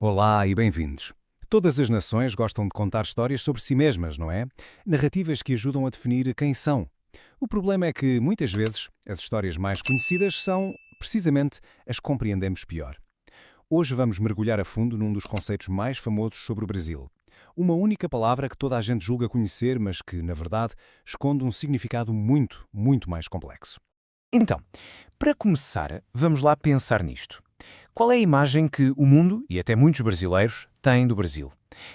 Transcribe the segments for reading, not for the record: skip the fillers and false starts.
Olá e bem-vindos. Todas as nações gostam de contar histórias sobre si mesmas, não é? Narrativas que ajudam a definir quem são. O problema é que, muitas vezes, as histórias mais conhecidas são, precisamente, as que compreendemos pior. Hoje vamos mergulhar a fundo num dos conceitos mais famosos sobre o Brasil. Uma única palavra que toda a gente julga conhecer, mas que, na verdade, esconde um significado muito, muito mais complexo. Então, para começar, vamos lá pensar nisto. Qual é a imagem que o mundo, e até muitos brasileiros, têm do Brasil?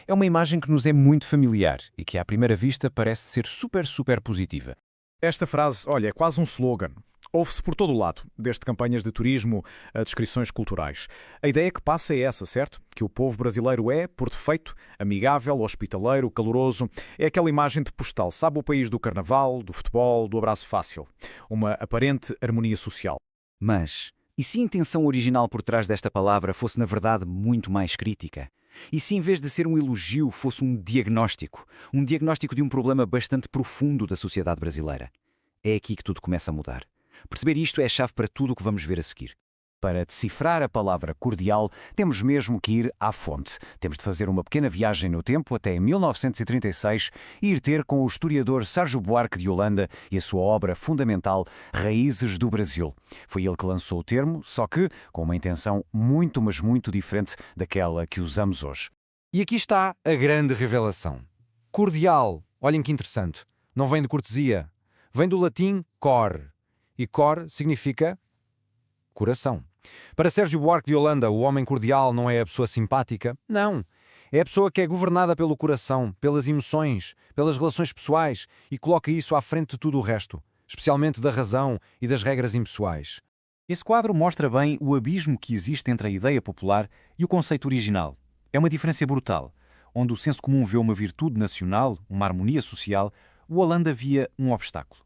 É uma imagem que nos é muito familiar e que, à primeira vista, parece ser super positiva. Esta frase, olha, é quase um slogan. Ouve-se por todo o lado, desde campanhas de turismo a descrições culturais. A ideia que passa é essa, certo? Que o povo brasileiro é, por defeito, amigável, hospitaleiro, caloroso. É aquela imagem de postal, sabe, o país do carnaval, do futebol, do abraço fácil. Uma aparente harmonia social. Mas, e se a intenção original por trás desta palavra fosse na verdade muito mais crítica? E se em vez de ser um elogio fosse um diagnóstico? Um diagnóstico de um problema bastante profundo da sociedade brasileira? É aqui que tudo começa a mudar. Perceber isto é a chave para tudo o que vamos ver a seguir. Para decifrar a palavra cordial, temos mesmo que ir à fonte. Temos de fazer uma pequena viagem no tempo até 1936 e ir ter com o historiador Sérgio Buarque de Holanda e a sua obra fundamental Raízes do Brasil. Foi ele que lançou o termo, só que com uma intenção muito, mas muito diferente daquela que usamos hoje. E aqui está a grande revelação. Cordial, olhem que interessante, não vem de cortesia, vem do latim cor, e cor significa coração. Para Sérgio Buarque de Holanda, o homem cordial não é a pessoa simpática, não. É a pessoa que é governada pelo coração, pelas emoções, pelas relações pessoais e coloca isso à frente de tudo o resto, especialmente da razão e das regras impessoais. Esse quadro mostra bem o abismo que existe entre a ideia popular e o conceito original. É uma diferença brutal. Onde o senso comum vê uma virtude nacional, uma harmonia social, o Holanda via um obstáculo.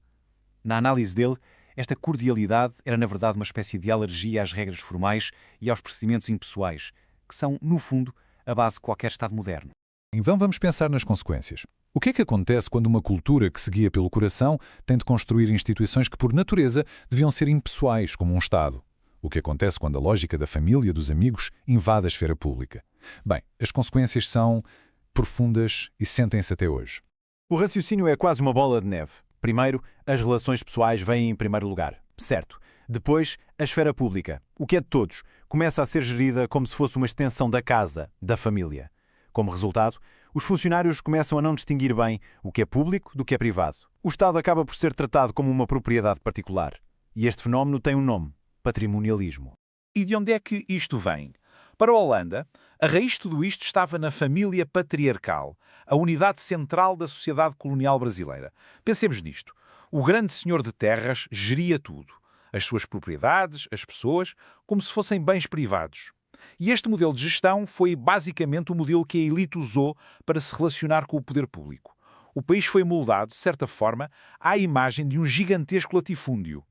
Na análise dele, esta cordialidade era, na verdade, uma espécie de alergia às regras formais e aos procedimentos impessoais, que são, no fundo, a base de qualquer Estado moderno. Então vamos pensar nas consequências. O que é que acontece quando uma cultura que se guia pelo coração tem de construir instituições que, por natureza, deviam ser impessoais, como um Estado? O que acontece quando a lógica da família e dos amigos invade a esfera pública? Bem, as consequências são profundas e sentem-se até hoje. O raciocínio é quase uma bola de neve. Primeiro, as relações pessoais vêm em primeiro lugar, certo. Depois, a esfera pública, o que é de todos, começa a ser gerida como se fosse uma extensão da casa, da família. Como resultado, os funcionários começam a não distinguir bem o que é público do que é privado. O Estado acaba por ser tratado como uma propriedade particular. E este fenómeno tem um nome: patrimonialismo. E de onde é que isto vem? Para a Holanda, a raiz de tudo isto estava na família patriarcal, a unidade central da sociedade colonial brasileira. Pensemos nisto. O grande senhor de terras geria tudo. As suas propriedades, as pessoas, como se fossem bens privados. E este modelo de gestão foi basicamente o modelo que a elite usou para se relacionar com o poder público. O país foi moldado, de certa forma, à imagem de um gigantesco latifúndio.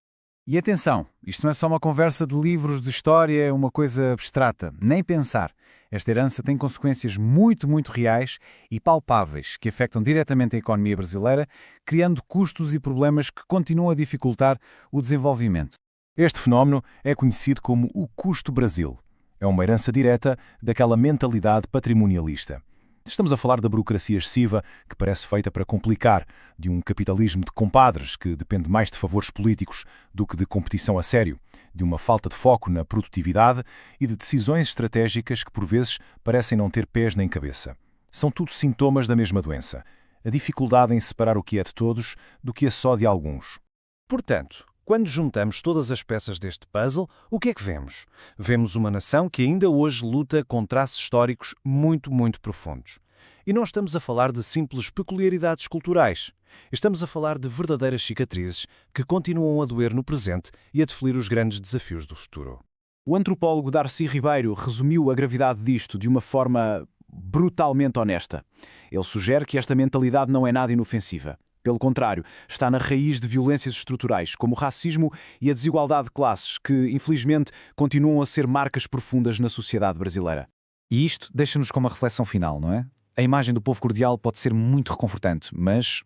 E atenção, isto não é só uma conversa de livros de história, uma coisa abstrata, nem pensar. Esta herança tem consequências muito reais e palpáveis que afetam diretamente a economia brasileira, criando custos e problemas que continuam a dificultar o desenvolvimento. Este fenómeno é conhecido como o custo Brasil. É uma herança direta daquela mentalidade patrimonialista. Estamos a falar da burocracia excessiva que parece feita para complicar, de um capitalismo de compadres que depende mais de favores políticos do que de competição a sério, de uma falta de foco na produtividade e de decisões estratégicas que por vezes parecem não ter pés nem cabeça. São tudo sintomas da mesma doença, a dificuldade em separar o que é de todos do que é só de alguns. Portanto, quando juntamos todas as peças deste puzzle, o que é que vemos? Vemos uma nação que ainda hoje luta com traços históricos muito profundos. E não estamos a falar de simples peculiaridades culturais. Estamos a falar de verdadeiras cicatrizes que continuam a doer no presente e a definir os grandes desafios do futuro. O antropólogo Darcy Ribeiro resumiu a gravidade disto de uma forma brutalmente honesta. Ele sugere que esta mentalidade não é nada inofensiva. Pelo contrário, está na raiz de violências estruturais, como o racismo e a desigualdade de classes, que, infelizmente, continuam a ser marcas profundas na sociedade brasileira. E isto deixa-nos com uma reflexão final, não é? A imagem do povo cordial pode ser muito reconfortante, mas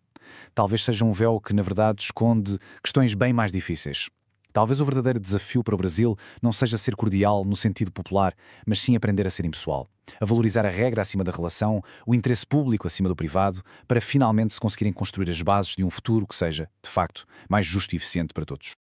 talvez seja um véu que, na verdade, esconde questões bem mais difíceis. Talvez o verdadeiro desafio para o Brasil não seja ser cordial no sentido popular, mas sim aprender a ser impessoal, a valorizar a regra acima da relação, o interesse público acima do privado, para finalmente se conseguirem construir as bases de um futuro que seja, de facto, mais justo e eficiente para todos.